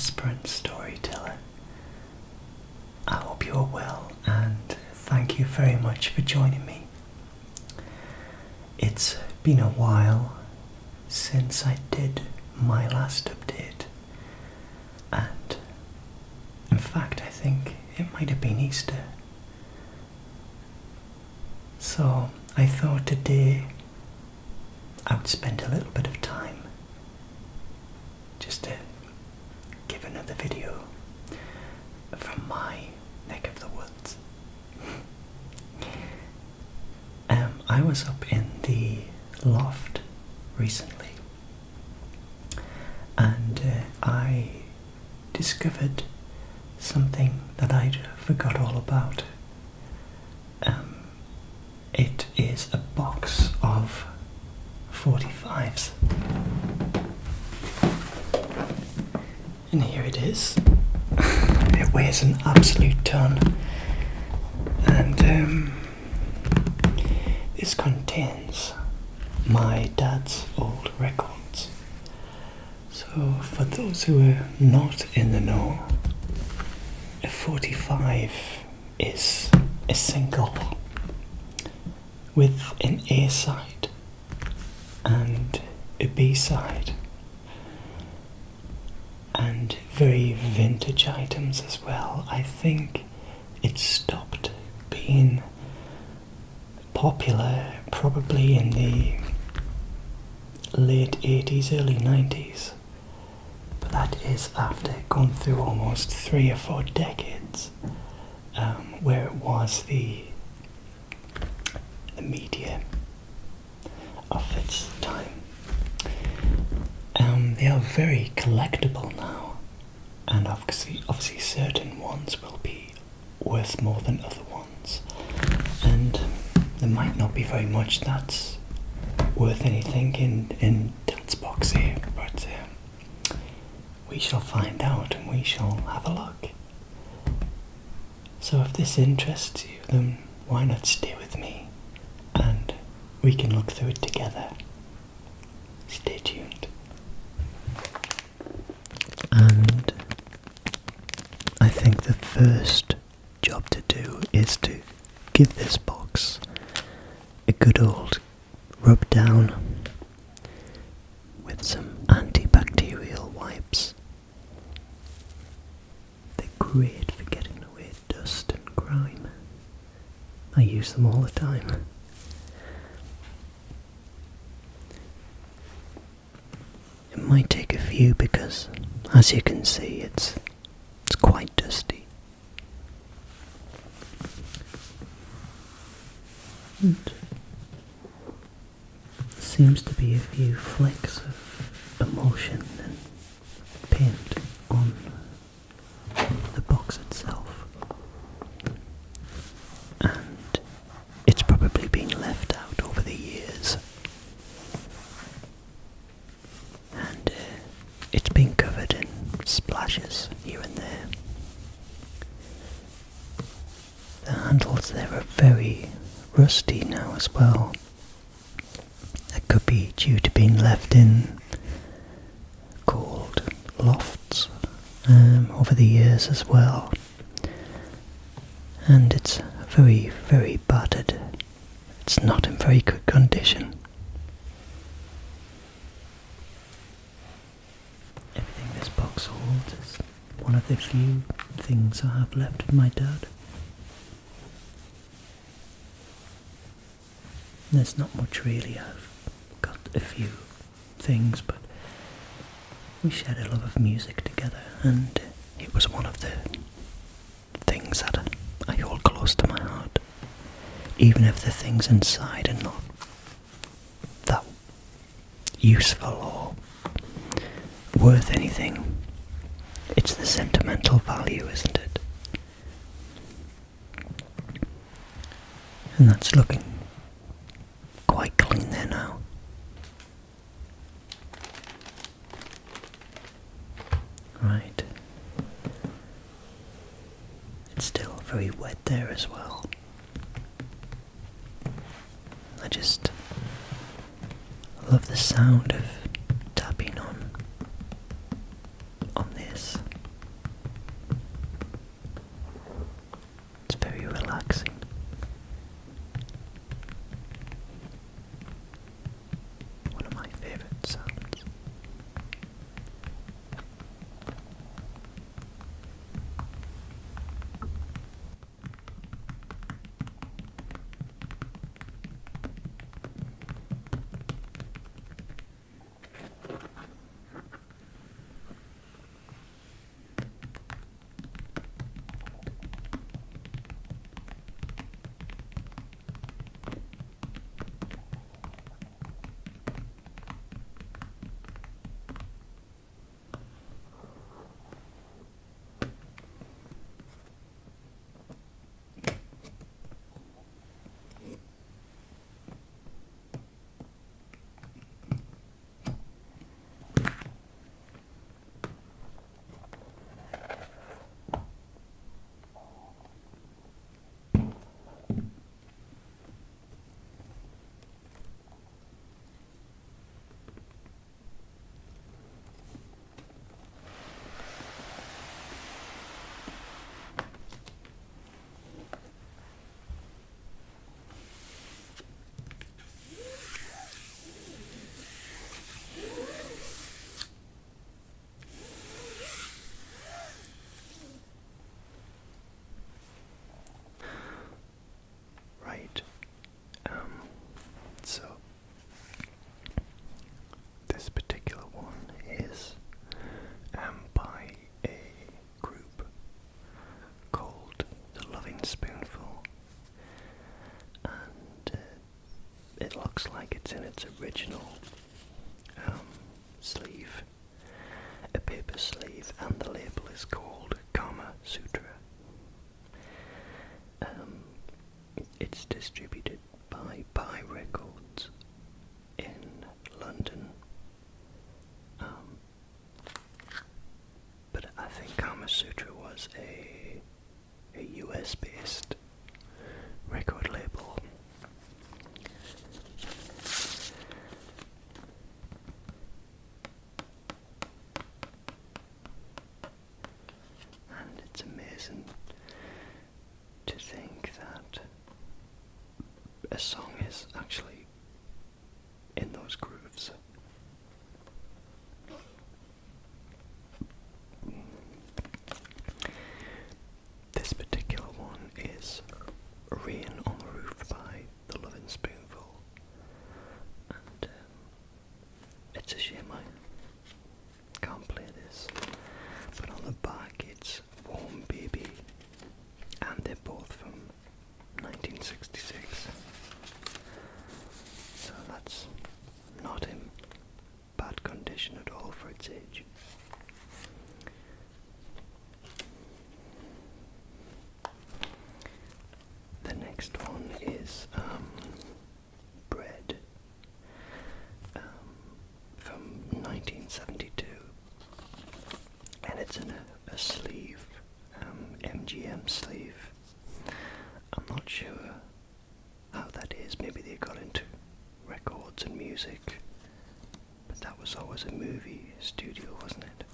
whispering storyteller. I hope you're well, and thank you very much for joining me. It's been a while since I did my last update, and in fact I think it might have been Easter. So I thought today I would spend a little bit of time just to give another video from my neck of the woods. I was up in the loft recently, and I discovered something that I'd forgot all about. It is a box of 45s. And here it is. It weighs an absolute ton. And this contains my dad's old records. So for those who are not in the know, a 45 is a single with an A side and a B side, and very vintage items as well. I think it stopped being popular probably in the late 80s, early 90s, but that is after going through almost 3 or 4 decades where it was the media of its time. They are very collectible now, and obviously certain ones will be worth more than other ones, and there might not be very much that's worth anything in Dad's box here, but we shall find out and we shall have a look. So if this interests you, then why not stay with me and we can look through it together. Stay tuned. And I think the first job to do is to give this box a good old rub down with some antibacterial wipes. They're great for getting away dust and grime. I use them all the time. It might take a few because, as you can see, it's quite dusty. And there seems to be a few flecks of emulsion and paint on the box itself, and it's probably been left out over the years, and it's been covered in splashes here and there. The handles there are very rusty now as well. That could be due to being left in cold lofts over the years as well. And it's very, very battered. It's not in very good condition. Everything this box holds is one of the few things I have left with my dad. There's not much really. I've got a few things, but we shared a love of music together, and it was one of the things that I hold close to my heart. Even if the things inside are not that useful or worth anything, it's the sentimental value, isn't it? And that's looking quite clean there now. Right. It's still very wet there as well. I just love the sound of tapping on this. looks like it's in its original sleeve, a paper sleeve, and the label is called Kama Sutra. It's distributed by Pi Records in London, but I think Kama Sutra was a US based record label. And it's amazing to think that a song is actually in those grooves. This particular one is Rain on the Roof by The Lovin' Spoonful, and it's a shame I can't play this, but on the back it's Warm Baby, and they're both from 1966, so that's not in bad condition at all for its age. The next one is Bread from 1972, and it's in a sleeve, MGM sleeve. I'm not sure how that is. Maybe they got into records and music, but that was always a movie studio, wasn't it?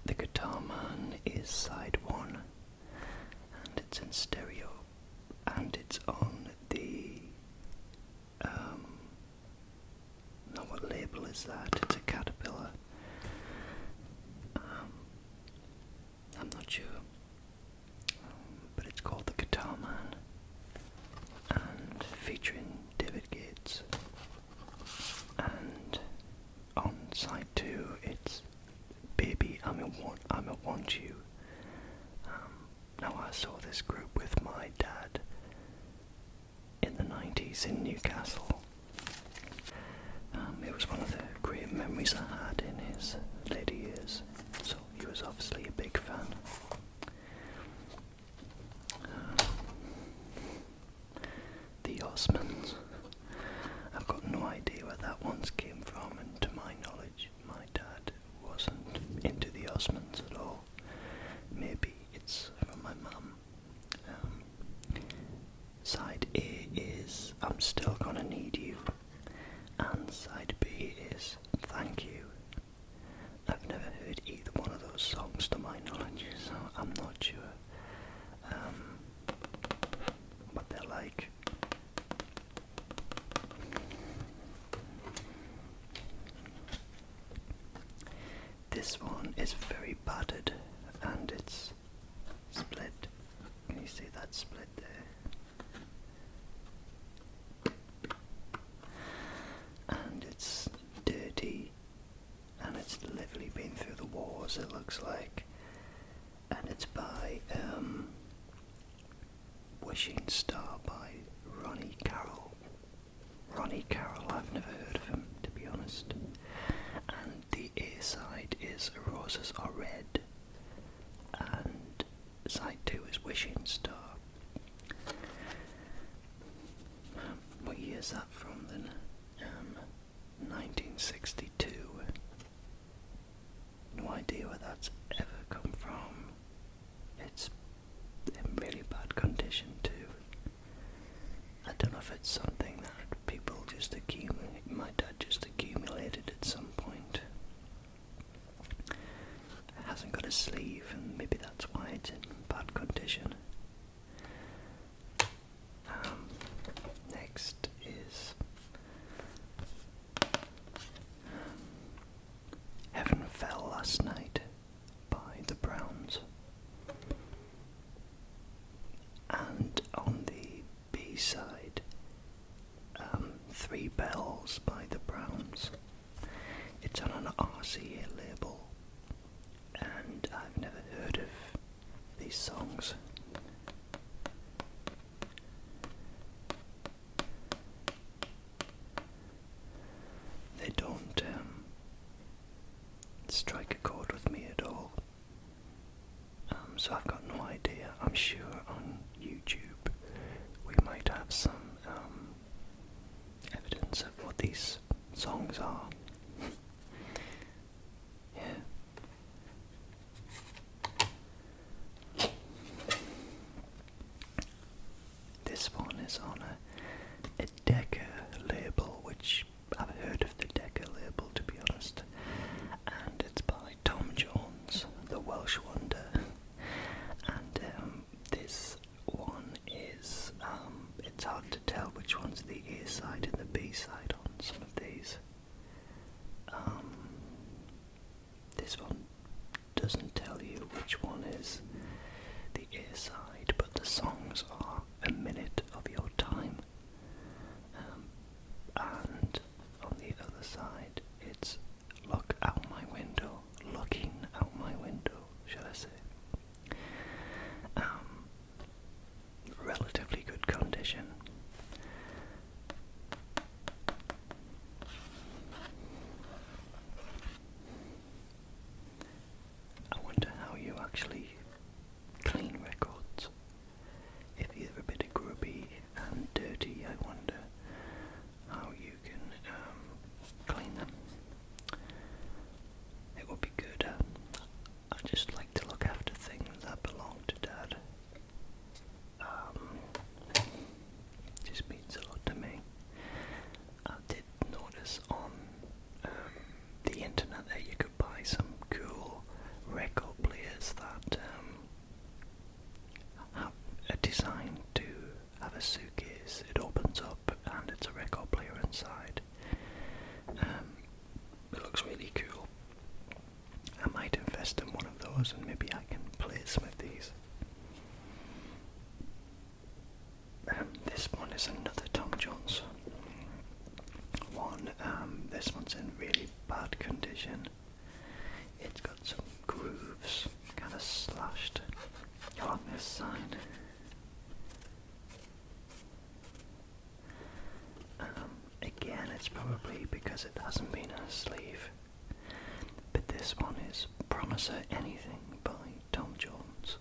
The Guitar Man is side 1, and it's in stereo, and it's on the now what label is that? It's a Caterpillar. I'm not sure, but it's called The Guitar Man, and featuring David Gates. And on side 2 it's Baby, I Want You. Now I saw this group with my dad in the 90s in Newcastle. It was one of the great memories I had in his later years, so he was obviously a big fan. The Osmonds. I've got no idea where that one's came from, and to my knowledge my dad wasn't into the Osmonds at all. Maybe it's from my mum. Side A is I'm Still Gonna Need You, and side B is Thank You. I've never heard either one of those songs to my knowledge, so I'm not sure what they're like. This one is very battered, and it's split. Can you see that split there? And it's dirty, and it's literally been through the wars, it looks like. And it's by Wishing Star by Ronnie Carroll. Ronnie Carroll, I've never heard of him, to be honest. And the A side is Roses Are Red, and side 2 is Wishing Star. What year is that from then? 1962. No idea where that's ever come from. It's in really bad condition too. I don't know if it's something that people just accumulate. My dad just accumulated at some point. It hasn't got a sleeve, and maybe that's why it's in bad condition. Next is Heaven Fell Last Night by the Browns. And on the B side, Three Bells by the Browns. It's on an RCA label, and I've never heard of these songs. I'm sure on YouTube we might have some evidence of what these songs are. Yeah. This one is on a Decca label, which I've heard of the Decca label, to be honest, and it's by Tom Jones, the Welsh Wonder, and this one is, it's hard to tell which one's the A side and the B side on some of these. This one doesn't tell you which one is the A side, but the songs are A Minute of Your Time, and on the other side it's Look Out My Window, Looking Out My Window, should I say. Relatively good condition. I wonder how you actually clean records. If you're a bit grubby and dirty, I wonder how you can clean them. It would be good. I just like to look after things that belong to Dad. Just means a lot to me. I did notice on the internet that you could buy some cool record players that are designed to have a suitcase. It opens up and it's a record player inside. It looks really cool. I might invest in one of those and maybe I can play some of these. This one is another Tom Jones one. This one's in really bad condition. It's got some grooves kind of slashed along this side. Again, it's probably because it hasn't been a sleeve. But this one is Promise Her Anything by Tom Jones.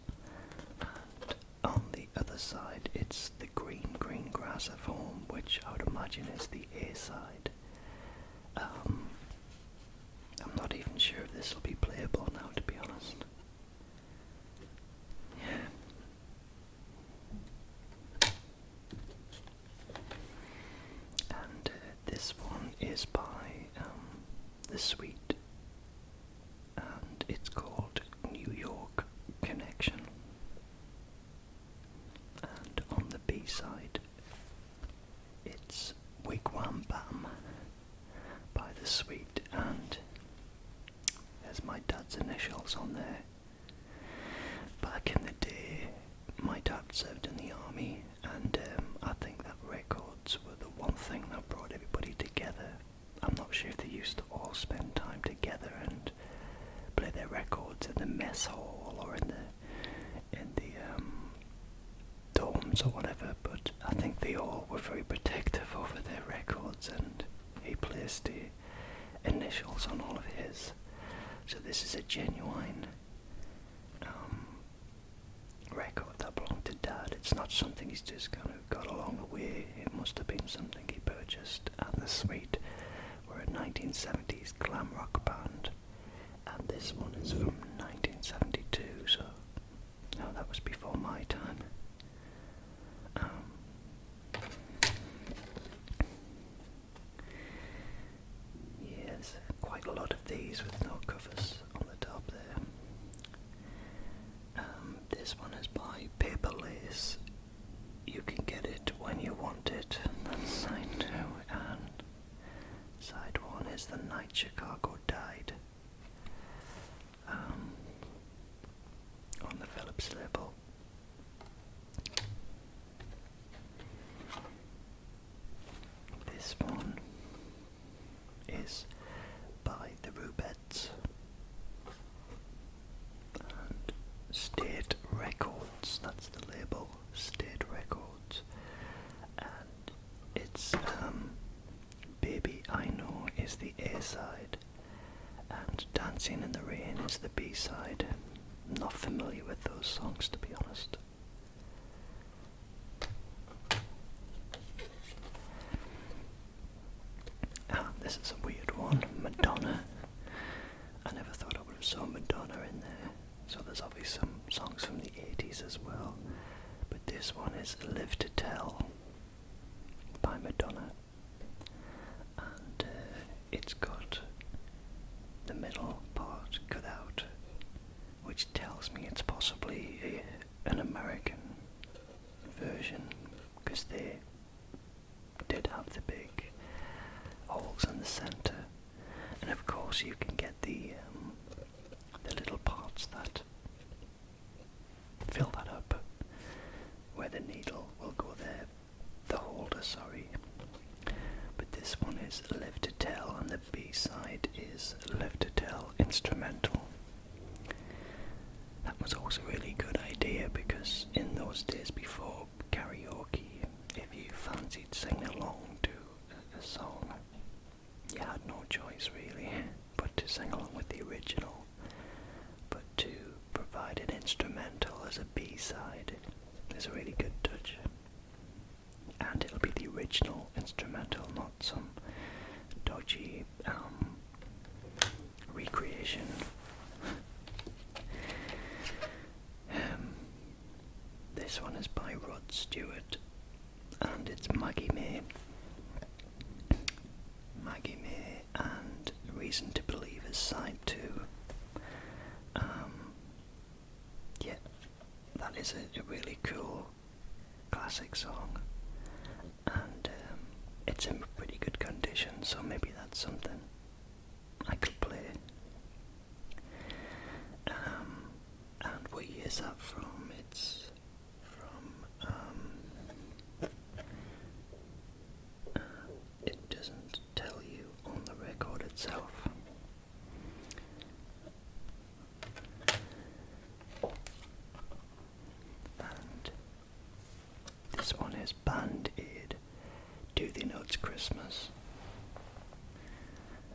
And on the other side, it's The Green Grass of Home, which I would imagine is the A side. I'm not even sure if this will be playable now, to be honest. Yeah. And this one is by The Sweet, and it's called New York Connection. And on the B side, it's Wigwam Bam by The Sweet, and there's my dad's initials on there. Back in the day, my dad served in the army, and I think that records were the one thing that brought everybody together. I'm not sure if they used to all spend time together and play their records in the mess hall or in the dorms or whatever, but I think they all were very protective over their records, and he placed the initials on all of his. So this is a genuine record that belonged to Dad. It's not something he's just kind of got along the way. It must have been something he purchased. And The Sweet were a 1970s glam rock band, and this one is from 1972, so no, that was before my time. Yes, quite a lot of these with no covers on the top there. This one is by Paper Lace. You can get it when you want it. That's side 2, and side 1 is The Night Chicago Died. On the Phillips label. This one is by the Rubettes and State Records. That's the label, State Records, and it's Baby I Know is the A side, and Dancing in the Rain is the B side. Not familiar with those songs, to be honest. this one is Live to Tell by Madonna, and it's got the middle part cut out, which tells me it's possibly an American version, because they did have the big holes in the centre, and of course you can get the little parts that fill that up, where the needle will go there, the holder, sorry. But this one is Live to Tell, and the B-side is Live to Tell Instrumental. That was also a really good idea, because in those days before karaoke, if you fancied singing along to a song, you had no choice really but to sing along with the original, but to provide an instrumental as a B-side is a really good touch. And it'll be the original instrumental, not some dodgy recreation. This one is by Stewart, and it's Maggie May. Maggie May and Reason to Believe is side 2. Yeah, that is a really cool classic song, and it's in pretty good condition, so maybe that's something I could play. And what year is that from? It's from it doesn't tell you on the record itself. And this one is Band Aid, Do They Know It's Christmas?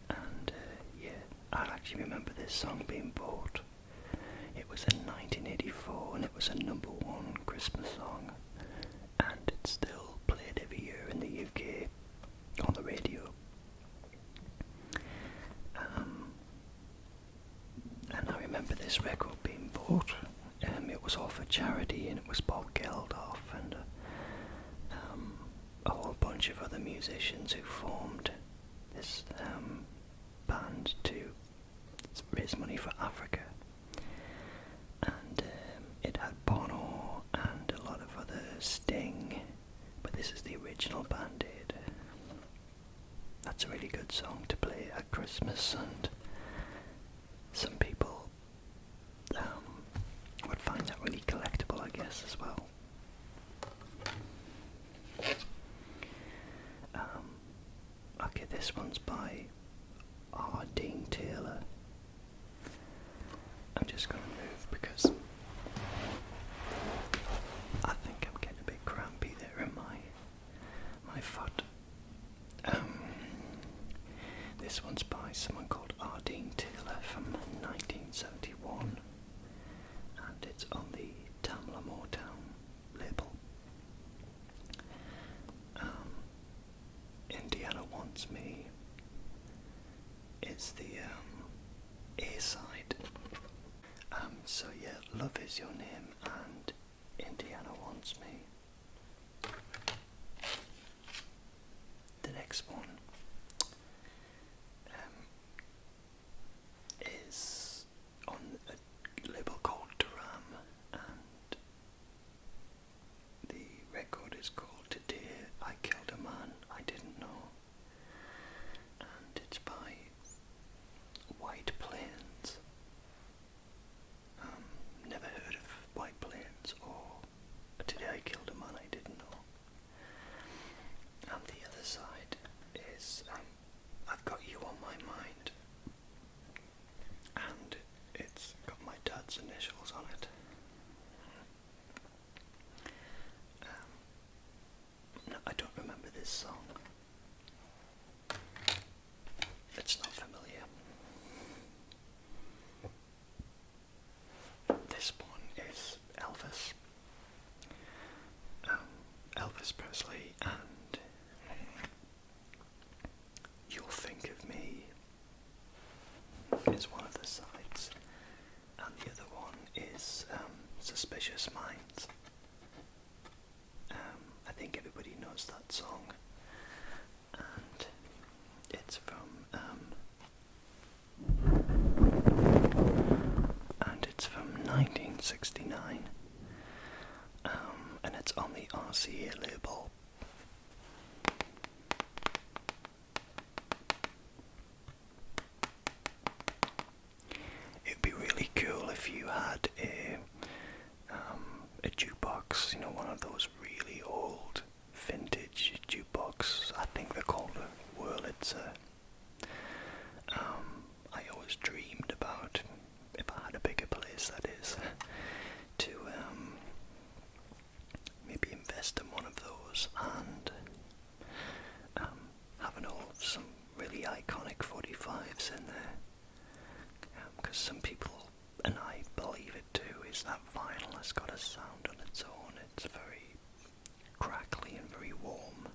And yeah, I actually remember this song being bought. It was in 1984, and it was a #1 Christmas song, and it's still played every year in the UK on the radio. And I remember this record being bought. It was all for charity, and it was Bob Geldof and a whole bunch of other musicians who formed this band to raise money for Africa. And it had Bono and a lot of other Sting, but this is the original Band Aid. That's a really good song to play at Christmas, and some people would find that really collectible, I guess, as well. Okay, this one's by R. Dean Taylor. I'm just going to move because I think I'm getting a bit crampy there in my foot. This one's by someone called R. Dean Taylor from 1971, and it's on the Tamla Motown label. Indiana Wants Me is the A-side. So yeah, Love Is Your Name and Indiana Wants Me. The next one is on a label called Duram, and the record is called Today I Killed a Man I Didn't Know, and it's by White Plains. Never heard of White Plains or Today I Killed a Man I Didn't Know. And the other side is I've Got You on My Mind, and it's got my dad's initials on it. No, I don't remember this song. It's not familiar. This one is Elvis. Elvis Presley, and You'll Think of Me is one of the sides, and the other one is Suspicious Minds. was that song, and it's from 1969, and it's on the RCA label. It'd be really cool if you had a jukebox, you know, one of those really old vintage jukebox. I think they're called a Wurlitzer. I always dreamed about, if I had a bigger place, that is, to maybe invest in one of those and some really iconic 45s in there. Because some people, and I believe it too, is that vinyl has got a sound on its own. It's very crackly and very warm,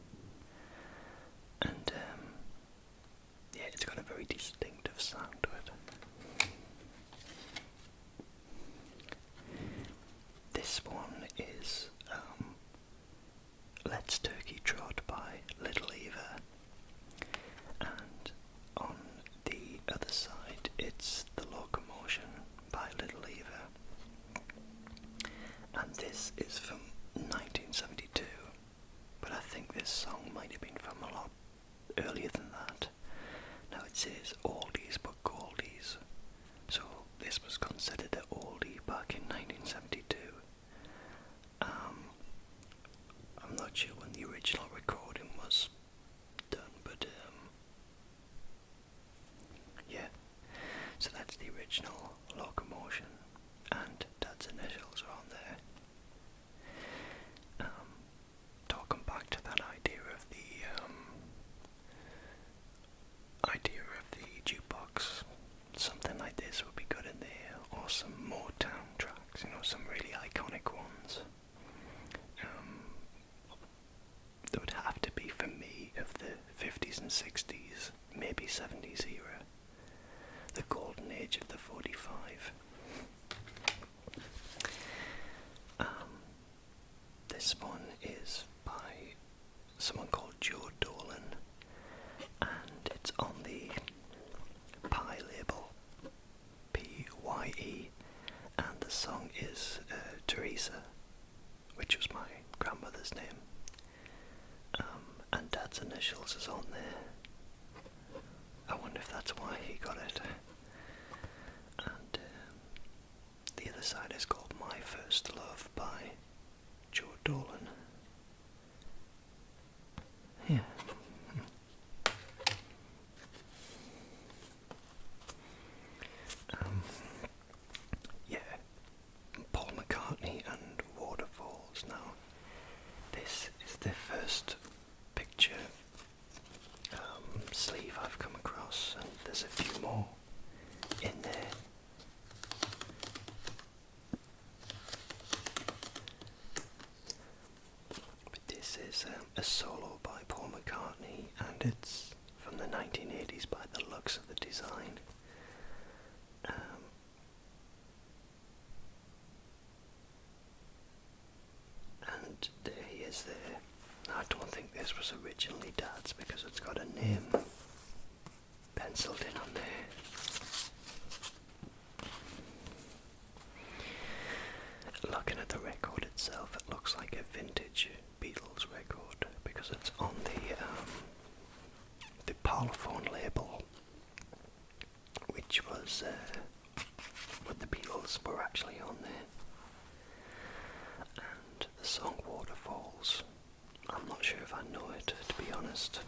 and yeah, it's got a very distinctive sound to it. This one is Let's Turkey Trot by Little Eva, and on the other side it's The Locomotion by Little Eva, and this is from 1972, but I think this song might have been from a lot earlier than that. Now it says oldies but goldies, so this was considered an oldie back in 1972. I'm not sure when the original recording was done, but yeah, so that's the original Locomotion, and Dad's initials are on there. Talking back to that idea of the jukebox, something like this would be good in there, or some Motown tracks, you know, some really iconic ones. There would have to be, for me, of the 50s and 60s, maybe 70s era, the golden age of the 45. This one is by someone called Joe Dolan, and it's on the Pye label, P-Y-E, and the song is Teresa, which was my grandmother's name, and Dad's initials is on there. I wonder if that's why he got it. And the other side is called My First Love by Joe Dolan. Yeah. Yeah. Paul Mccartney and Waterfalls. Now, this is the first picture sleeve I've come across, and there's a few more in there. But this is a solo by Paul McCartney, and it's from the 1980s by the looks of the design. And there he is there. I don't think this was originally Dad's because it's got a name penciled in on there. Looking at the record itself, it looks like a vintage Beatles record because it's on the Parlophone label, which was what the Beatles were actually on there. And the song Waterfalls, I'm not sure if I know it, to be honest.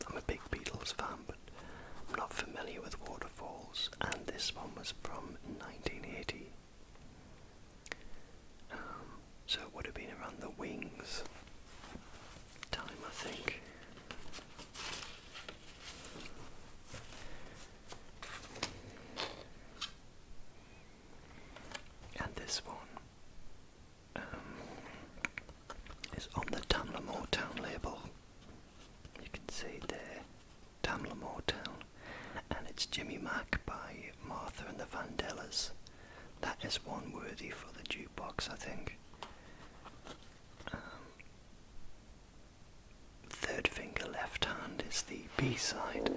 I'm a big Beatles fan, but I'm not familiar with Waterfalls, and this one was from 1980. So it would have been around the Wings time, I think. And this one is on the Tamla Motown label. You can see there, Tamla Motown, and it's Jimmy Mack by Martha and the Vandellas. That is one worthy for the jukebox, I think. B-side.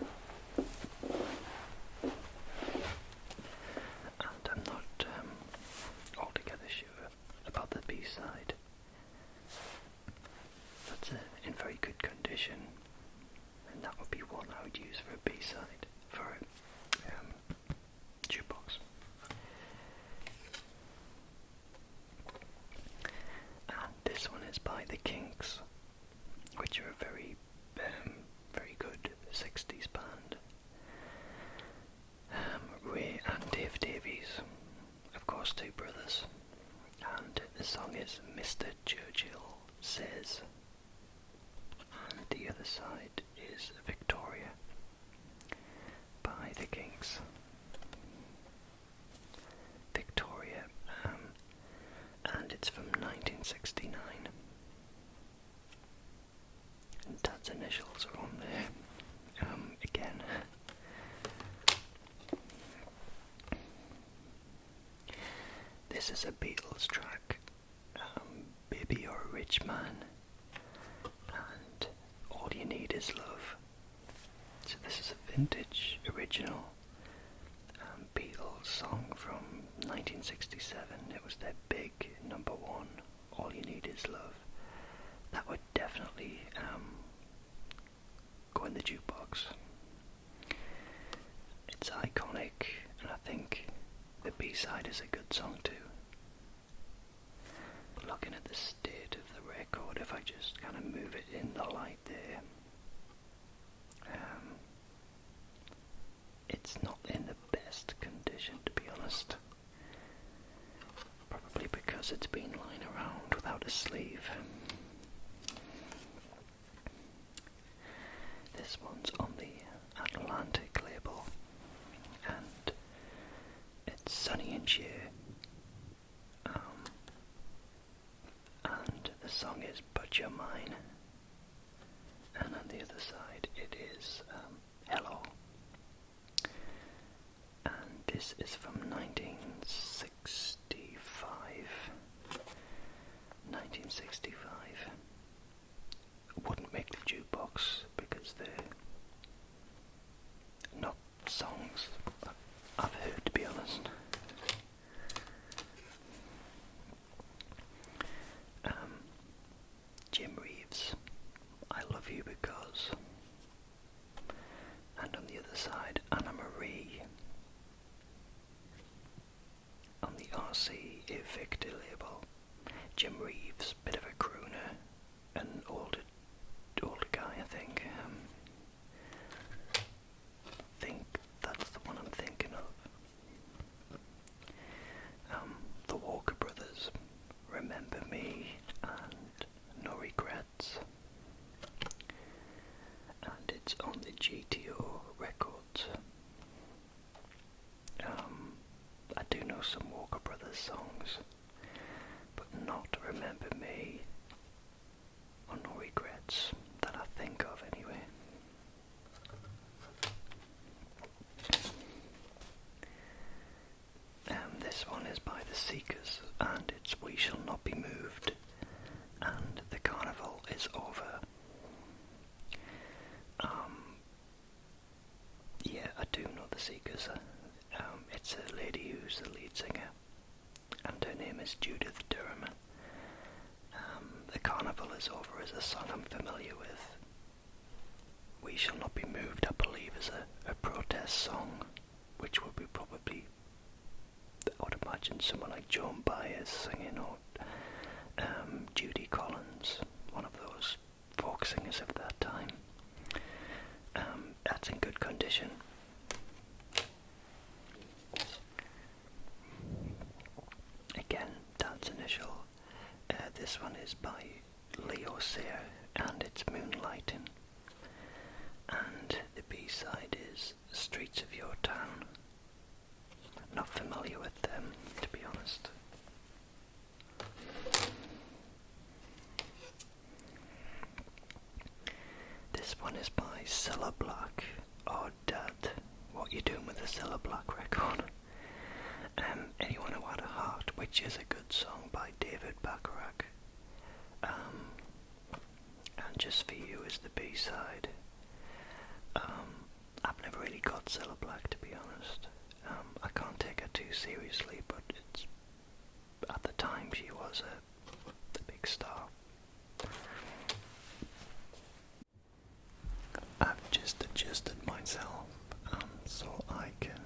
And I'm not altogether sure about the B-side. That's in very good condition, and that would be one I would use for a B-side, for a jukebox. And this one is by the Kinks, which are a very good 60s band. Ray and Dave Davies, of course, two brothers, and the song is Mr. Churchill Says, and the other side is Victoria by the Kinks. Victoria, and it's from 1969. And Dad's initials are on there. Again. This is a Beatles track, Baby You're a Rich Man, and All You Need Is Love. So this is a vintage, original Beatles song from 1967. It was their big number one, All You Need Is Love. That would definitely go in the jukebox. It's iconic, and I think the B-side is a good song too. Looking at the state of the record, if I just kind of move it in the light there, it's not in the best condition, to be honest. Probably because it's been lying around without a sleeve. This one's on the Atlantic label, and it's Sonny and Cher, and the song is But You're Mine, and on the other side it is Hello, and this is from 1965. 1965. Wouldn't make the jukebox because they're not songs I've heard, to be honest. Jim Reeves, I Love You Because, and on the other side Anna Marie on the RC Victor label. Jim Reeves, bit of a crooner, an older guy, I think. Think that's the one I'm thinking of. The Walker Brothers, Remember Me, and No Regrets. And it's on the GTO records. I do know some Walker Brothers songs, but not Remember Me or No Regrets that I think of anyway. This one is by the Seekers, and it's We Shall Not Be Moved, and the carnival is over. Yeah, I do know the Seekers. It's a lady who's the lead singer, and her name is Judith Durham. The Carnival is Over is a song I'm familiar with. We Shall Not Be Moved, I believe, is a protest song, which would be probably, I would imagine, someone like Joan Baez singing, or Judy Collins, one of those folk singers of that time. That's in good condition. Again, Dad's initial. This one is by Leo Sayer, and it's Moonlighting. And the B-side is Streets of Your Town. Not familiar with them, to be honest. This one is by Cilla Black. Oh, Dad, what you doing with the Cilla Black record? Anyone Who Had a Heart, which is a good song by David Bacharach. And Just For You is the B-side. really Godzilla Black, to be honest. I can't take her too seriously, but it's at the time she was a big star. I've just adjusted myself so I can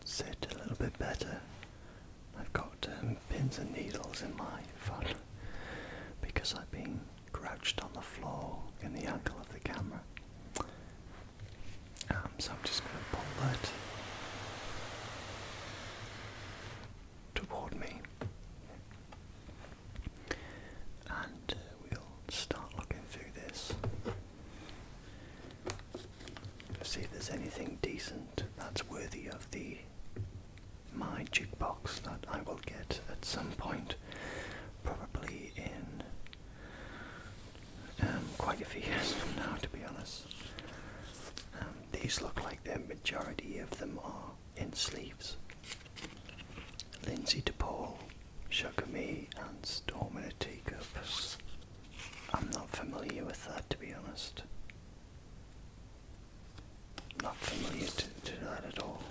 sit a little bit better. I've got pins and needles in my foot because I've been crouched on the floor in the angle of the camera. So I'm just going to pull that toward me, and we'll start looking through this. See if there's anything decent that's worthy of my jukebox that I will get at some point, probably in quite a few years from now, to be honest. These look like the majority of them are in sleeves. Lindsay DePaul, Sugar Me, and Storm in a Teacup. I'm not familiar with that, to be honest. Not familiar to that at all.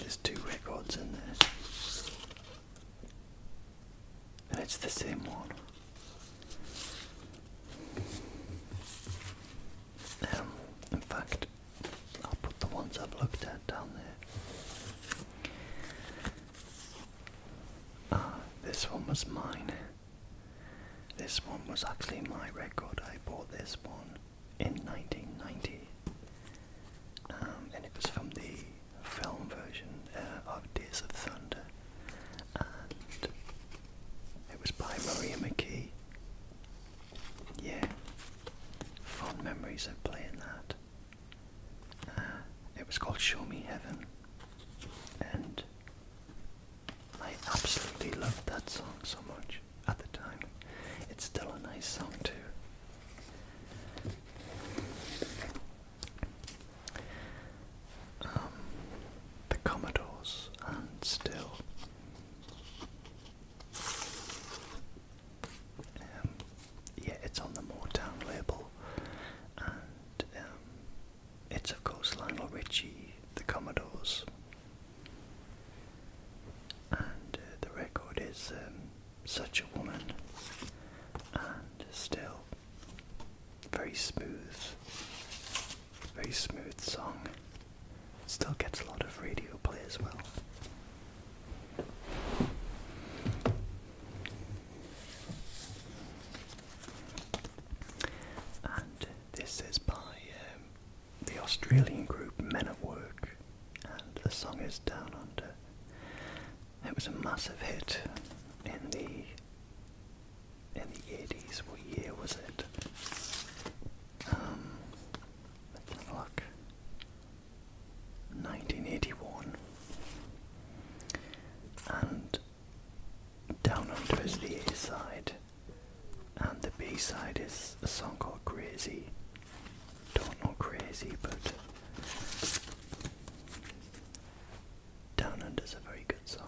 There's 2 records in there. And it's the same one. In fact, I'll put the ones I've looked at down there. This one was mine. This one was actually my record. I bought this one in 1990. And it was from the film version of Days of Thunder. And it was by Maria McKee. Yeah. Fond memories of playing that. It was called Show Me Heaven. And I absolutely loved that song so much at the time. It's still a nice song too. The Commodores, and Still. Yeah, it's on the Motown label, and it's of course Lionel Richie, the Commodores, and the record is Such a Woman, and Still. Very smooth song. Still gets a lot of radio play as well. And this is by the Australian group Men at Work, and the song is Down Under. It was a massive hit in the 80s. What year was it? Let's have a look. 1981. And Down Under is the A side, and the B side is a song called Crazy. Don't know Crazy, but Down Under's a very good song.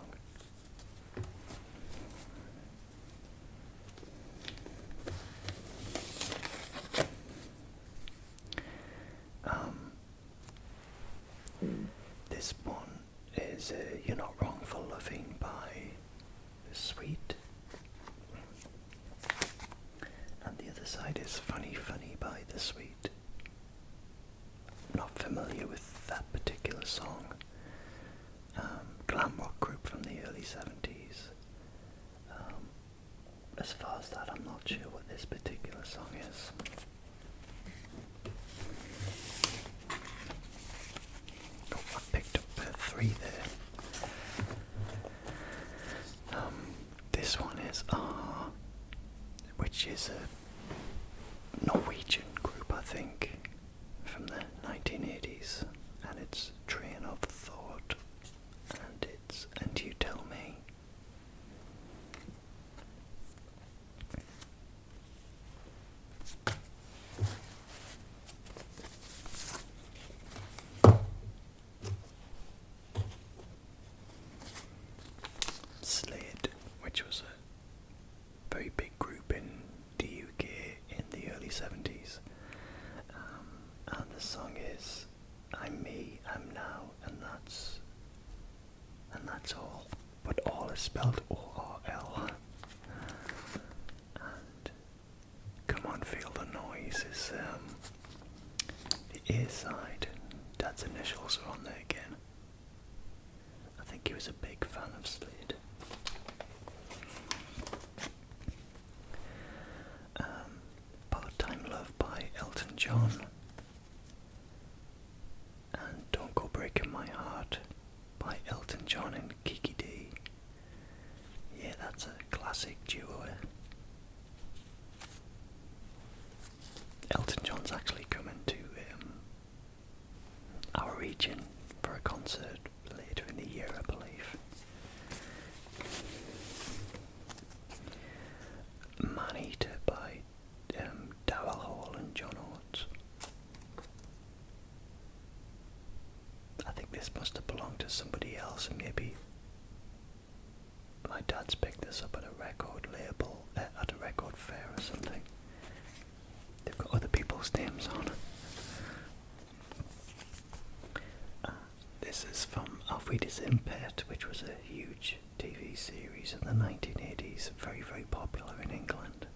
This one is You're Not Wrong for Loving by Sweet. And the other side is Funny Funny by The Sweet. Not familiar with that particular song. Glam rock group from the early 70s. As far as that, I'm not sure what this particular song is. Oh, I picked up 3 there. This one is which is a Norwegian group, I think, from the 1980s, and it's Train of Thought, and it's And You Tell Me. Slade, which was a very big group in the UK in the early 70s, Waterfall is spelled O-R-L. And Come On Feel the Noise is the A side. Dad's initials are on there again. I think he was a big fan of Slade. Part-Time Love by Elton John. And Don't Go Breaking My Heart by Elton John and Kiki D. Yeah, that's a classic duo. Elton John's actually coming to our region for a concert later in the year, I believe. Man-Eater by Darrell Hall and John Oates. I think this must have belonged to somebody else, and maybe my dad's picked this up at a record label, at a record fair or something. They've got other people's names on. This is from Alfreda's Impet, which was a huge TV series in the 1980s, very, very popular in England.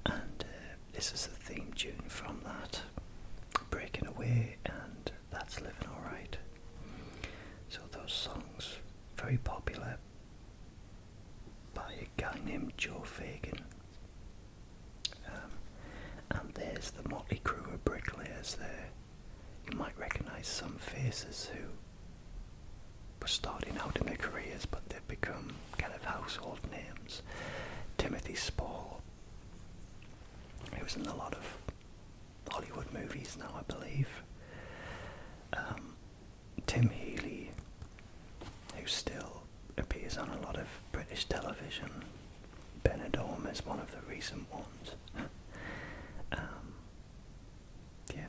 And this is the theme tune from that, Breaking Away and That's Living Alright. So those songs, very popular, by a guy named Joe Fagan. And there's the motley crew of bricklayers there. You might recognise some faces who were starting out in their careers, but they've become kind of household names. Timothy Spall, who's in a lot of Hollywood movies now, I believe. Tim Healy, who still appears on a lot of British television. Benidorm is one of the recent ones. Yeah.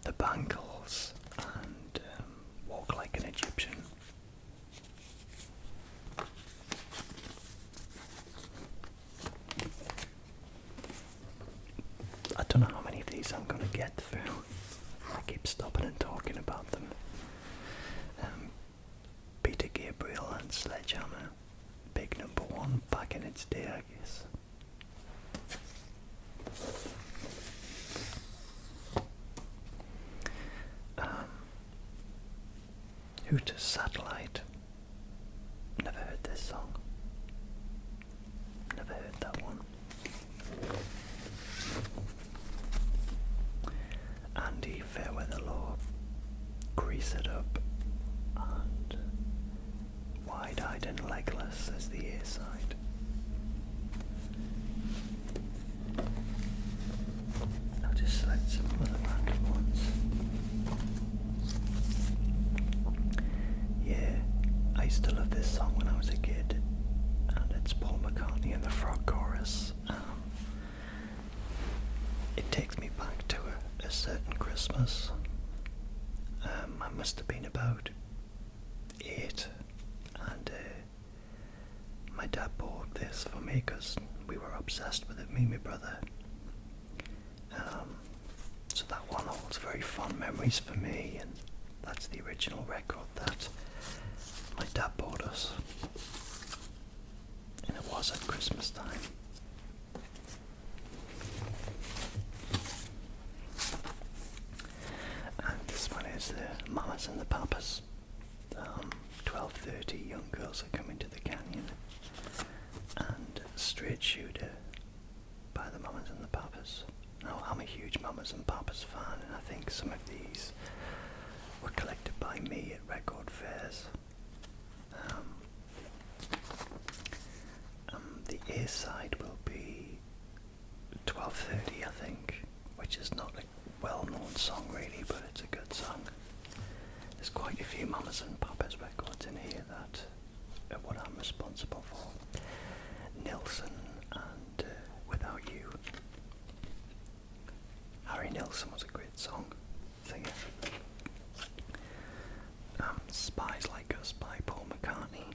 The Bangles and Walk Like an Egyptian. I don't know how many of these I'm going to get through. I keep stopping and talking about them. Peter Gabriel and Sledgehammer. Big number one back in its day, I guess. Hooters Satellite. Never heard this song. Never heard that one. Andy Fairweather Law. Grease It Up. And Wide-Eyed and Legless as the A side. I'll just select some other random ones. Yeah, I used to love this song when I was a kid, and it's Paul McCartney and the Frog Chorus. It takes me back to a certain Christmas. I must have been about 8, and my dad bought this for me because we were obsessed with it, me and my brother. So that one holds very fond memories for me, and that's the original record that my dad bought us, and it was at Christmas time. And this one is the Mamas and the Papas. 12:30 young girls are coming to the canyon, and Straight Shooter by the Mamas and the Papas. Now, I'm a huge Mamas and Papas fan, and I think some of these were collected by me at record fairs. The A side will be 12:30, I think, which is not a well-known song really, but it's a good song. There's quite a few Mamas and Papas records in here that are what I'm responsible for. Nilsson and Without You. Harry Nilsson was a great song singer. Spies Like Us by Paul McCartney.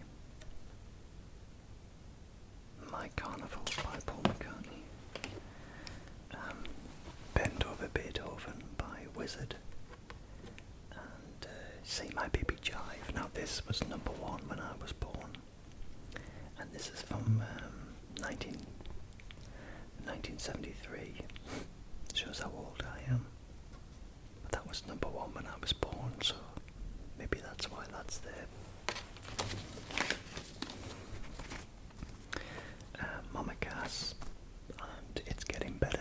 My Carnival by Paul McCartney. Bend Over Beethoven by Wizard. And See My Baby Jive. Now this was number 1 when I was born, and this is from 1973. Shows how old I am. But that was number 1 when I was born, so maybe that's why that's there. Mama Cass, and It's Getting Better.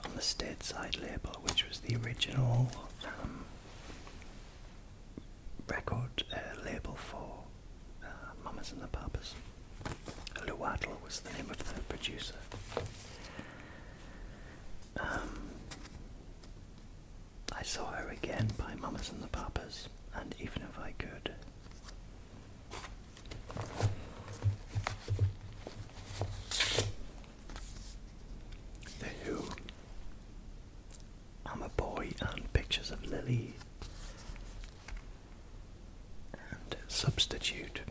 On the stateside label, which was the original record label for Mamas and the Papas. Lou Adler was the name of the producer. I Saw Her Again by Mamas and the Papas, and Even If I Could. The Who, I'm a Boy, and Pictures of Lily. And Substitute,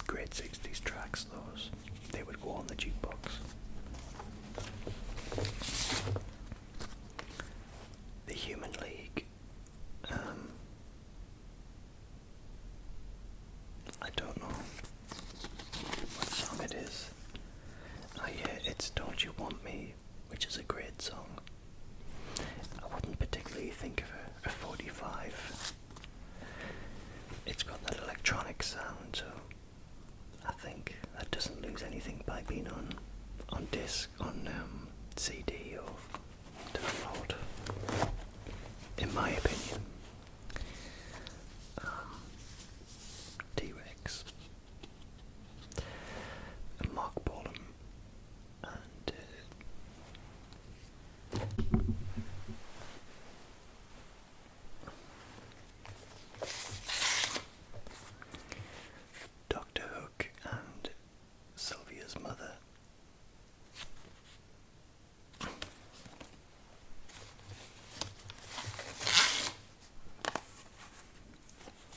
great 60s tracks those. They would go on the jukebox. The Human League. I don't know what song it is. Oh yeah, it's Don't You Want Me, which is a great song. I wouldn't particularly think of a 45. It's got that electronic sound, so I think that doesn't lose anything by being on disc, on CD or download, in my opinion. T-Rex, and Mark Bolan, and Dr. Hook and Sylvia's Mother.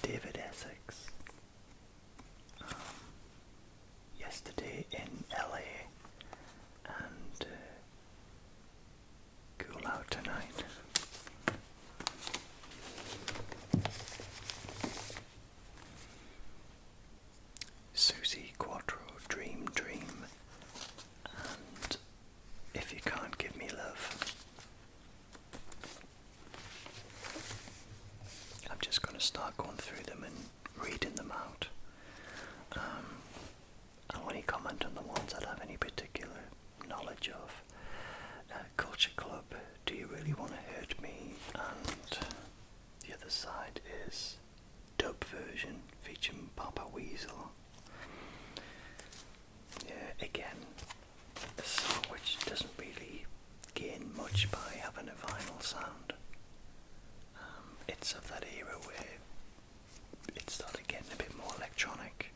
David Essex. Yesterday in LA, and Cool Out Tonight. Susie Quattro, Dream Dream, and If You Can't Give Me Love. I'm just going to start going through them and reading them out. I'll only comment on the ones I have any particular knowledge of. Culture Club, Do You Really Want to Hurt Me? And the other side is dub version featuring Papa Weasel. Yeah, again, a song which doesn't really gain much by having a vinyl sound. It's of that era where it started getting a bit more electronic.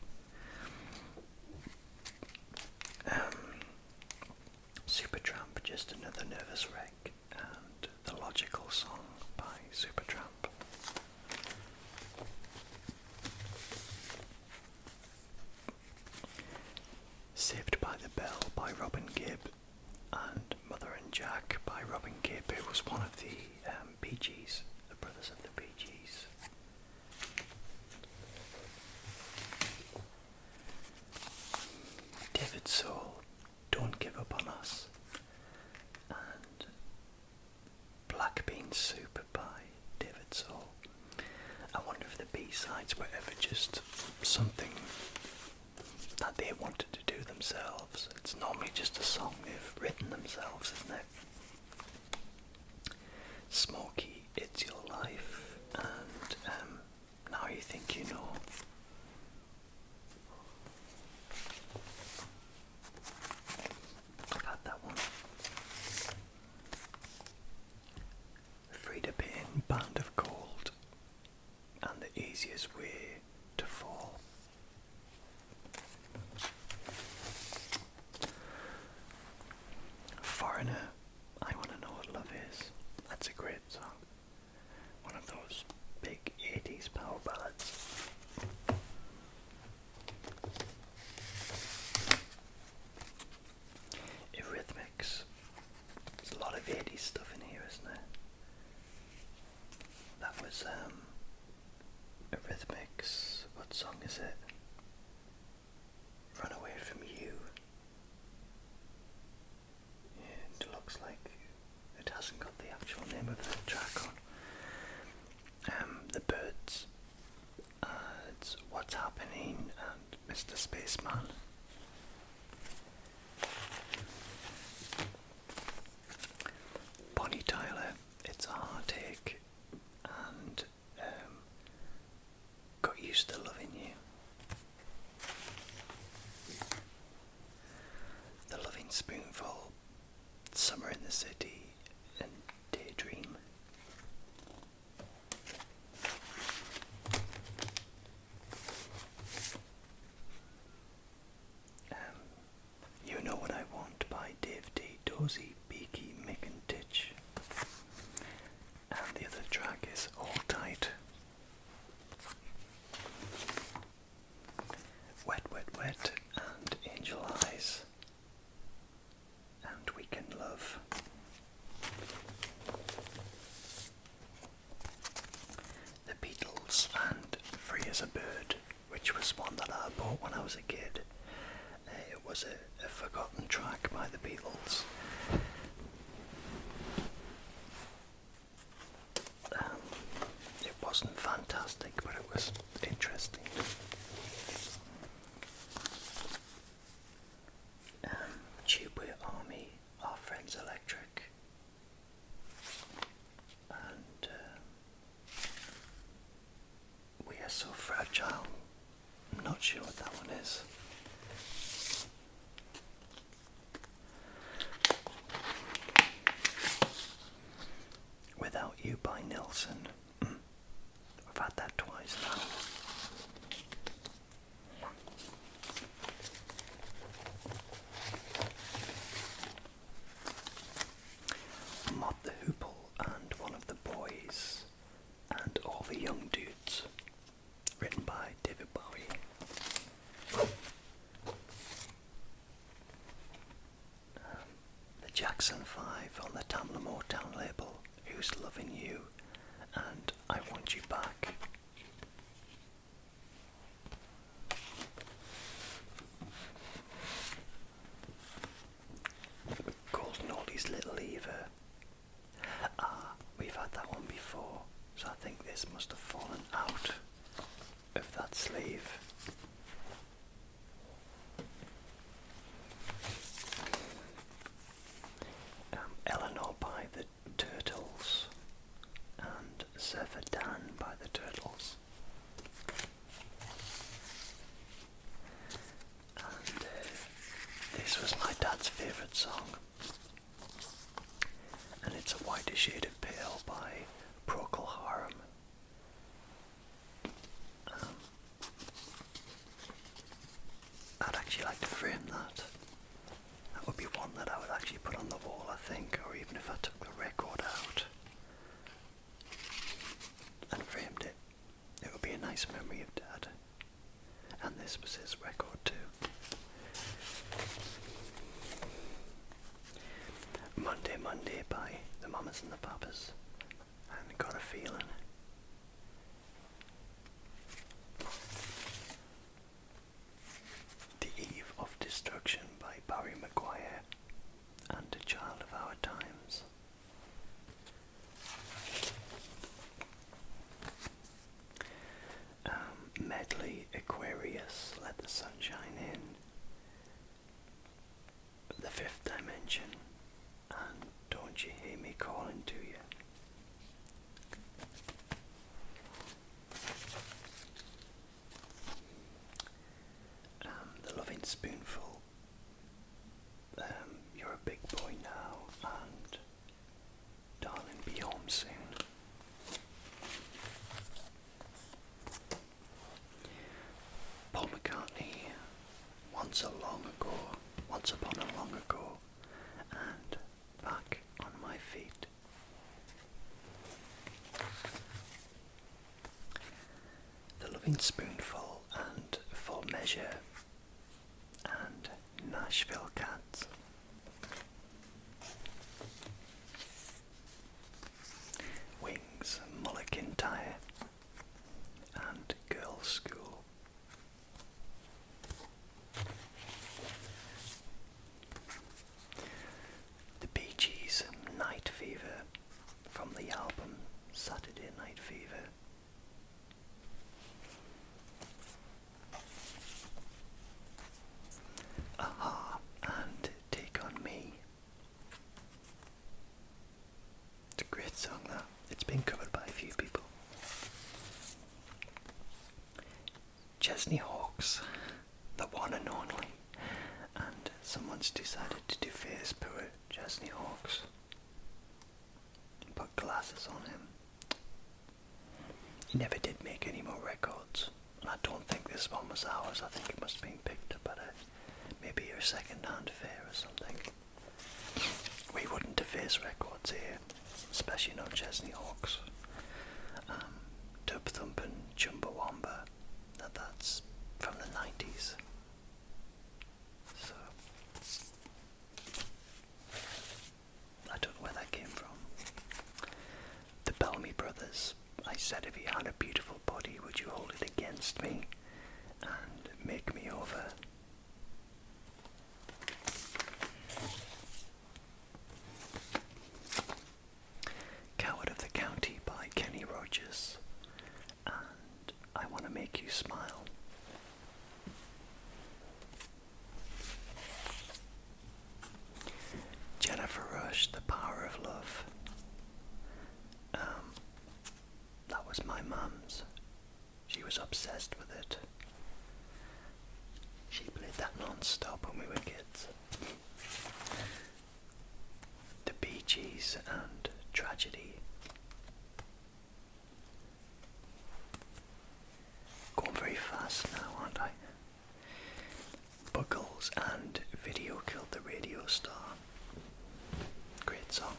Supertramp, Just Another Nervous Wreck, and The Logical Song by Supertramp. Saved by the Bell by Robin Gibb, and Mother and Jack by Robin Gibb, who was one of the Bee Gees, the brothers of the Bee Gees. David Soul, Don't Give Up on Us, and Black Bean Soup by David Soul. I wonder if the B-sides were ever just something that they wanted to do themselves. It's normally just a song they've written themselves, isn't it? Smokey, It's Your Life, and Now You Think You Know. I've had that one. Frida Payne, Band of Gold, and The Easiest Way to Fall. Foreigner, I Wanna Know What Love Is. That's a great song. One of those big 80s power ballads. Eurythmics. There's a lot of 80s stuff in here, isn't there? That was Eurythmics. What song is it? Run Away From You. Yeah, it looks like it hasn't got the actual name of the track on. The Birds. It's What's Happening and Mr. Spaceman. Bonnie Tyler, It's a Heartache, and Got Used to Loving You. The Loving Spoonful, Summer in the City, and Daydream. You Know What I Want by Dave D. Dozy, Beaky, Mick and Ditch. And the other track is Hold Tight. Wet, Wet, Wet and Angel Eyes. And Weekend Love. The Beatles and Free as a Bird, which was one that I bought when I was a kid. It was a forgotten track by the Beatles. It wasn't fantastic, but it was interesting. Tubeway Army, Our Friends Electric, and We Are So Fragile. I'm not sure what that one is. Without You by Nelson. I've had that twice now. Mott the Hoople and One of the Boys and All the Young Dudes, written by David Bowie. The Jackson 5 on the Tamla Motown label, Who's Loving You and I Want You Back. Golden Oldies Little Eva. We've had that one before, so I think this must have fallen out of that sleeve. Eleanor by the Turtles and Surfer Dan by the Turtles. And this was my dad's favourite song, and it's A Whiter Shade of Pale by Procol Harum. I'd actually like to frame that. That would be one that I would actually put on the wall, I think, or even if I took the record out and framed it, it would be a nice memory of Dad. And this was his record too. Monday, Monday by the Mamas and the Papas, and Got a Feeling. The Eve of Destruction by Barry Maguire and A Child of Our Times. Medley, Aquarius, Let the Sun Shine In, The Fifth Dimension, and Don't You Hear Me Calling to You. The Loving Spoonful, You're a Big Boy Now, and Darling, Be Home Soon. Paul McCartney, Once Upon a Long Ago, and Back on My Feet. The Loving Spoonful and Full Measure, and Nashville Cats. Wings, Mulligan Tire, and Chesney Hawkes, the one and only, and someone's decided to deface poor Chesney Hawkes. Put glasses on him. He never did make any more records, and I don't think this one was ours. I think it must have been picked up at maybe a second-hand fair or something. We wouldn't deface records here, especially not Chesney Hawkes. Dub Thumpin' Chumbawamba, that's from the 90s. So, I don't know where that came from. The Bellamy Brothers. I said, if you had a beautiful body, would you hold it against me and make me over? Coward of the County by Kenny Rogers, and I Want to Make You Smile. Jennifer Rush, The Power of Love. That was my mum's. She was obsessed with it. She played that non-stop when we were kids. The Bee Gees and Tragedy. Going very fast now, aren't I? Buggles and Video Killed the Radio Star. Great song.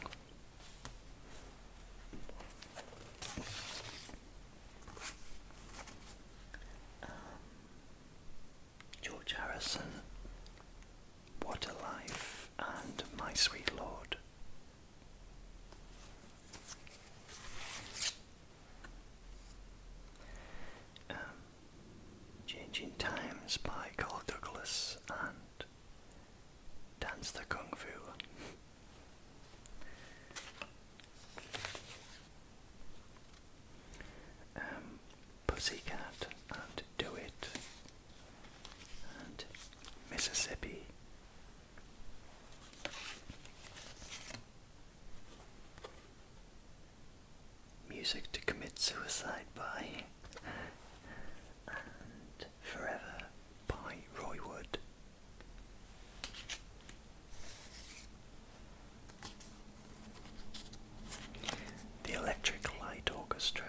George Harrison, What a Life, and My Sweet Lord. Changing Times by Carl Douglas and Dance the Kung Fu. Pussycat and Do It, and Mississippi. Music to Commit Suicide by, and Forever by Roy Wood. The Electric Light Orchestra,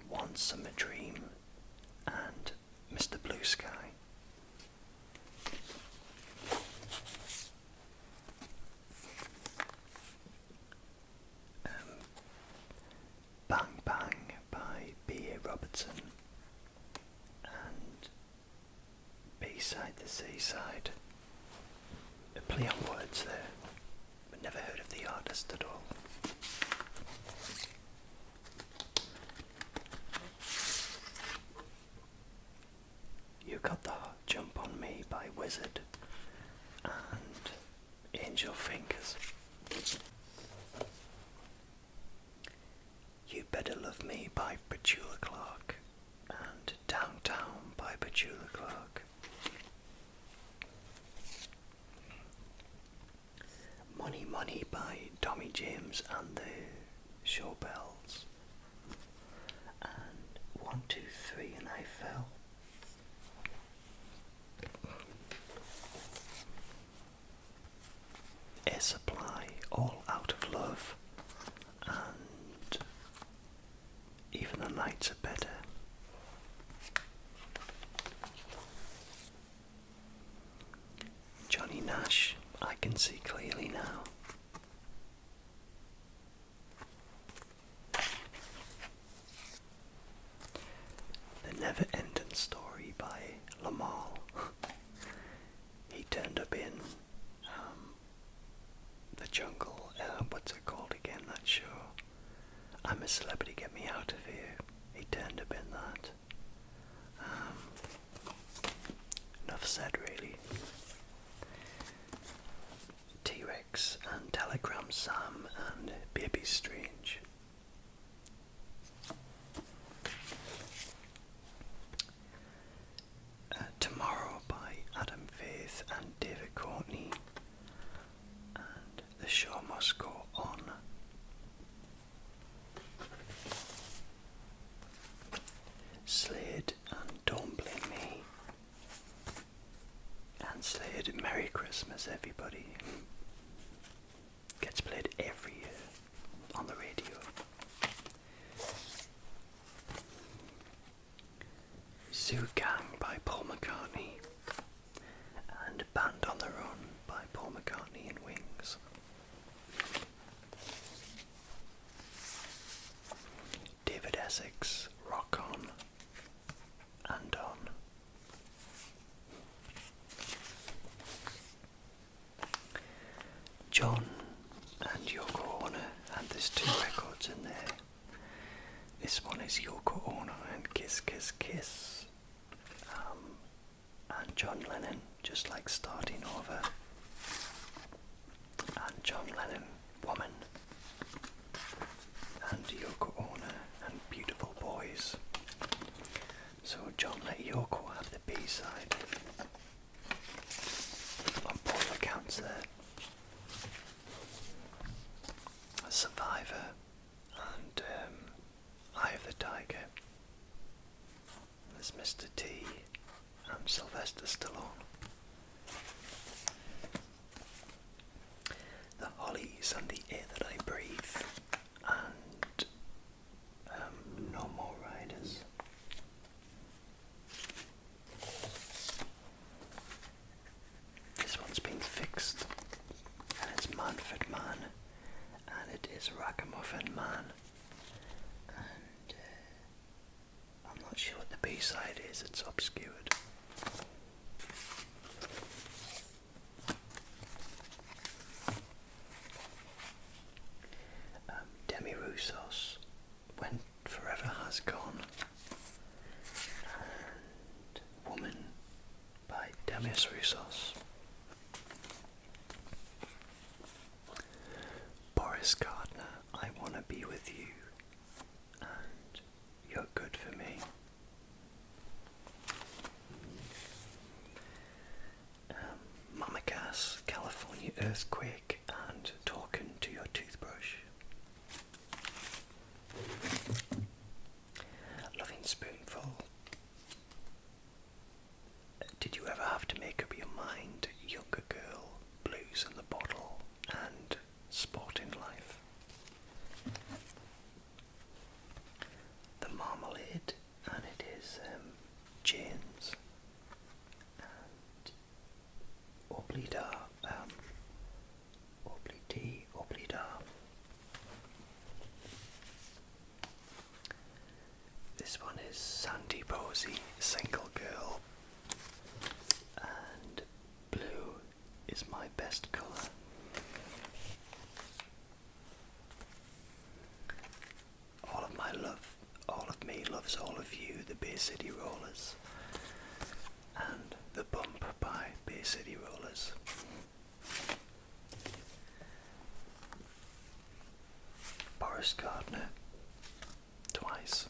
One Summer Dream, and Mr. Blue Sky. Bang Bang by B.A. Robertson, and B-Side the Seaside. A play on words there, but never heard of the artist at all. You Got the Jump on Me by Wizard, and Angel Fingers. You Better Love Me by Bacharach Clark, and Downtown by Bacharach Clark. Money Money by Tommy James and the Showbells, and 1, 2, 3 and I Fell. Air Supply, All Out of Love, and Even the Nights Are Better. Johnny Nash, I Can See Clearly Now. The Never Ending Story by Lamal. He turned up in The Jungle, what's it called again, that show? I'm a Celebrity, Get Me Out of Here. He turned up in that. Enough said, really. T-Rex and Telegram Sam and Baby Strange. Tomorrow by Adam Faith and David Courtney, and The Show Must Go On. Christmas, everybody. Gets played every year on the radio. Zoo Gang by Paul McCartney and Band on the Run by Paul McCartney and Wings. David Essex, Rock On and On. John and Yoko Ono, and there's 2 records in there. This one is Yoko Ono and Kiss Kiss Kiss, and John Lennon, Just Like Starting Over, and John Lennon, Woman, and Yoko Ono and Beautiful Boys. So John let Yoko have the B-side on both accounts there. Survivor and Eye of the Tiger. There's Mr. T and Sylvester Stallone. The Hollies and the Air That I Breathe, and No More Riders. This one's been fixed, and it's Manfred Mann, and it is Ragamuffin Man, and I'm not sure what the B-side is, it's obscured. Demi Roussos, When Forever Has Gone, and Woman by Demis Roussos. Boris Gardner, I Wanna Be With You, and You're Good For Me. Mama Cass, California Earthquake, and Talking to Your Toothbrush. Loving Spoonful, Did You Ever Have to Make Up Your Mind, Younger Girl, Blues in the Bottle, and Sporting Life. The Marmalade, and it is Jane's, and Oblida, Oblidi, Oblida. This one is Sandy Posey, Single Girl, and Blue Is My Best Colour. All of My Love, All of Me Loves All of You, the Bay City Rollers, and The Bump by Bay City Rollers. Boris Gardner, Twice.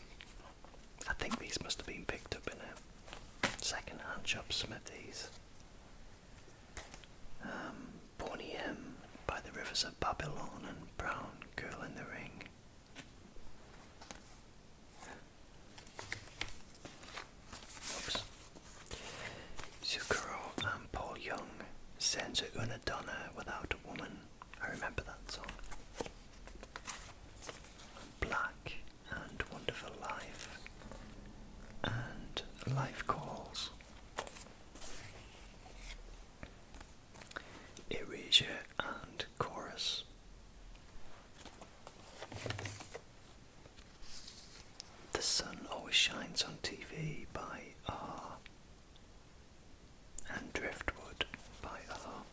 I think these must have been picked up in a second-hand shop, some of these. Boney M by the Rivers of Babylon, and Brown Girl in the Ring. Oops. Zucchero and Paul Young, Senza una Donna Without a Woman. I remember that song. Black and Wonderful Life, and Life Calls. Erasure and Chorus. The Sun Always Shines on TV by R, and Driftwood by R.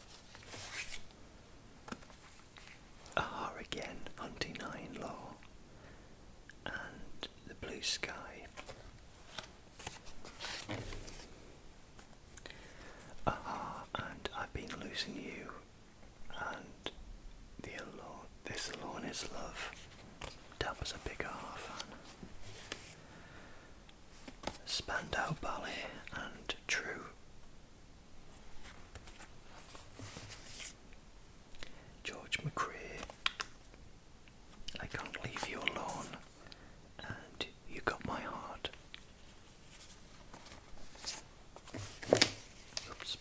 R Again, Hunting Nine Law, and The Blue Sky. And I've Been Losing You, and This Alone Is Love. That was a big R fan. Spandau Ballet and True. George McCrae, I Can't Leave You Alone, and You Got My Heart. Oops.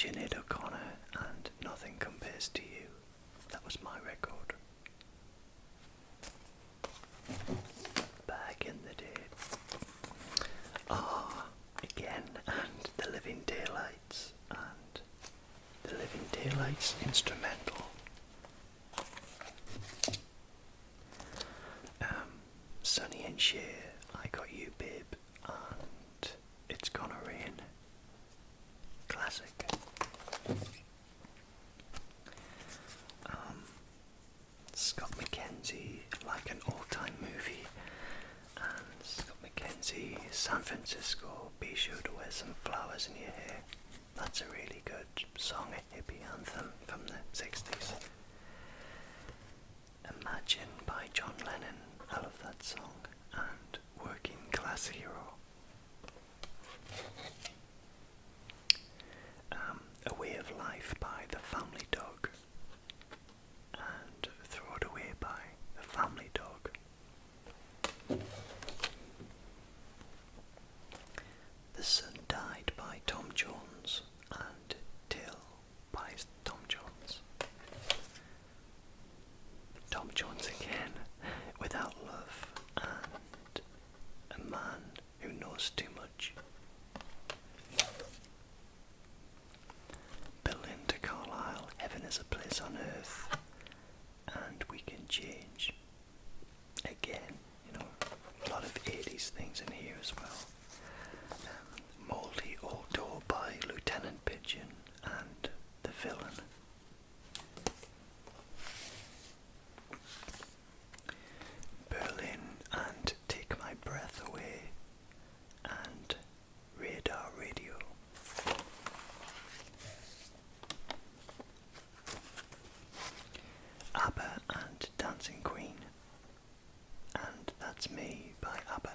Sinead O'Connor and Nothing Compares to You. That was my record. Back in the day. Again, and The Living Daylights, and The Living Daylights instrumental. Sonny and Cher, I Got You Babe, and It's Gonna Rain. Classic. Scott McKenzie, Like an Old-Time Movie, and Scott McKenzie, San Francisco, Be Sure to Wear Some Flowers in Your Hair. That's a really good song, a hippie anthem from the 60s. Imagine by John Lennon, I love that song, and Working Class Hero. A Way of Life by The Family Dog, and Throw It Away by The Family Dog. The Sun Died by Tom Jones, and Till by Tom Jones. Tom Jones again, Without Love, and A Man Who Knows Too Much. Belinda Carlisle, Heaven is a Place on Earth, and We Can Change. Again, a lot of 80s things in here as well. Mouldy Old Door by Lieutenant Pigeon and The Villain. Berlin and Take My Breath Away, and Radar Radio. ABBA and Dancing Queen, and That's Me by ABBA.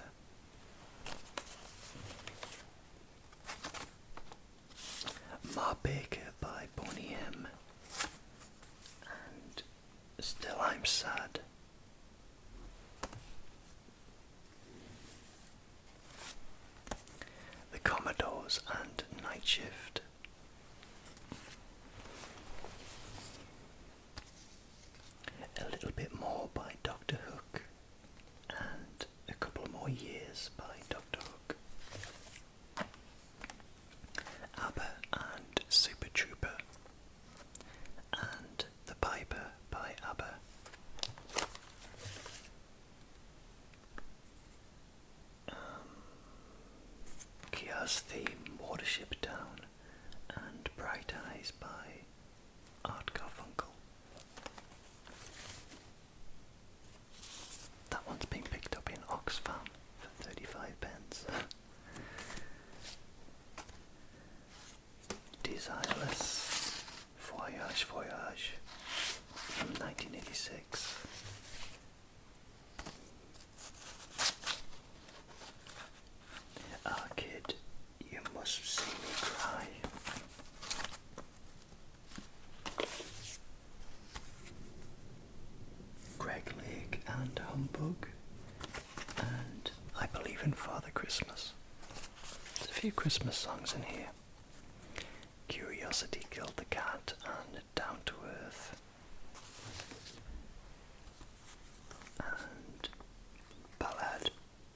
Ma Baker by Boney M, and Still I'm Sad. The Commodores and Night Shift. A Little Bit More by Dr. Hook, and A Couple More Years by Dr. Hook. ABBA and Super Trooper, and The Piper by ABBA. Kia's Theme, Watership Down, and Bright Eyes by Art Garfunkel. That one's been picked up in Oxfam for 35 pence. Desireless, Voyage Voyage from 1986. Ah Kid, You Must See Me Cry. Greg Lake and Humbug, and I Believe in Father Christmas. There's a few Christmas songs in here. Curiosity Killed the Cat and Down to Earth, and Ballad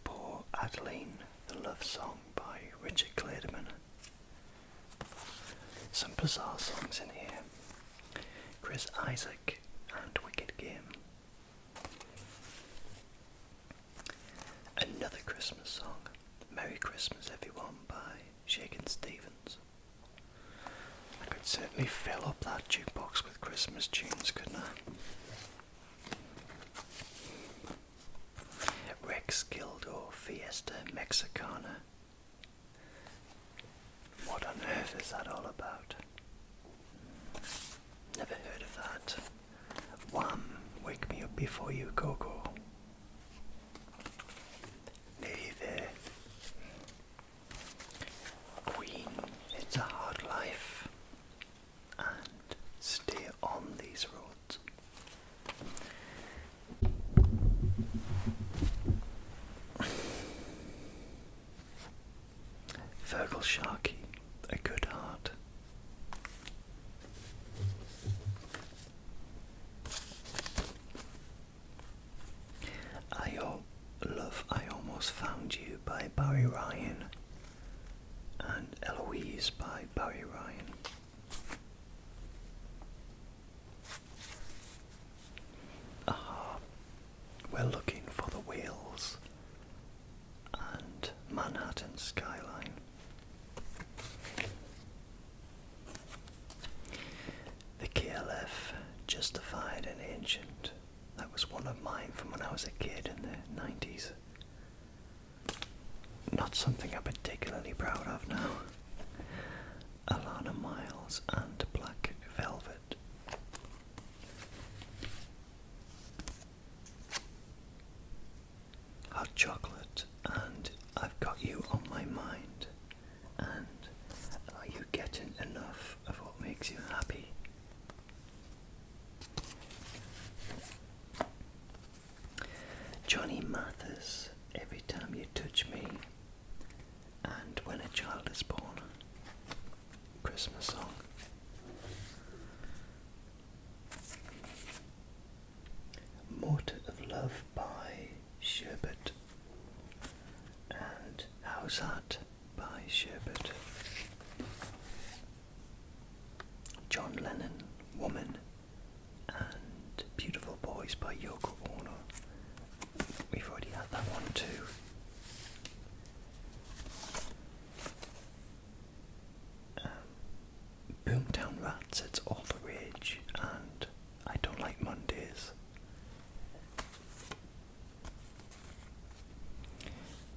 Poor Adeline, the Love Song by Richard Clayderman. Some bizarre songs in here. Chris Isaac and Wicked Game. Another Christmas song, Merry Christmas Everyone by Shakin' Stevens. I could certainly fill up that jukebox with Christmas tunes, couldn't I? Rex Gildo, Fiesta Mexicana. What on earth is that all about? Never heard of that. Wham! Wake Me Up Before You Go Go. Nearly there. Queen, It's a Hard Life, and Stay on These Roads. Virgil Sharkey, A Good Heart. Your Love, I Almost Found You by Barry Ryan, and Eloise by Barry Ryan. We're Looking for the Whales, and Manhattan Skyline. The KLF, Justified and Ancient. That was one of mine from when I was a kid in the 90s. Not something I'm particularly proud of now. Alana Miles and Black Velvet. Hot Chocolate and I've Got You on My Mind. And Are You Getting Enough of What Makes You Happy? Johnny Mathis, Every Time You Touch Me, and When a Child is Born. Christmas song. Motor of Love by Sherbet, and How's That by Sherbet. John Lennon, Woman, and Beautiful Boys by Yoko Ono. We've already had that one too. Boomtown Rats, It's All the Rage, and I Don't Like Mondays.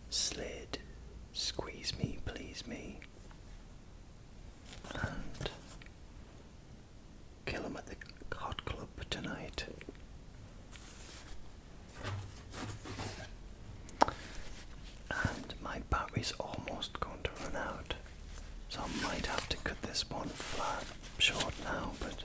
Slade, Squeeze Me, Please Me, and Kill 'Em at the Hot Club Tonight. And my battery's almost going to run out, so I might have to cut this one flat short now, but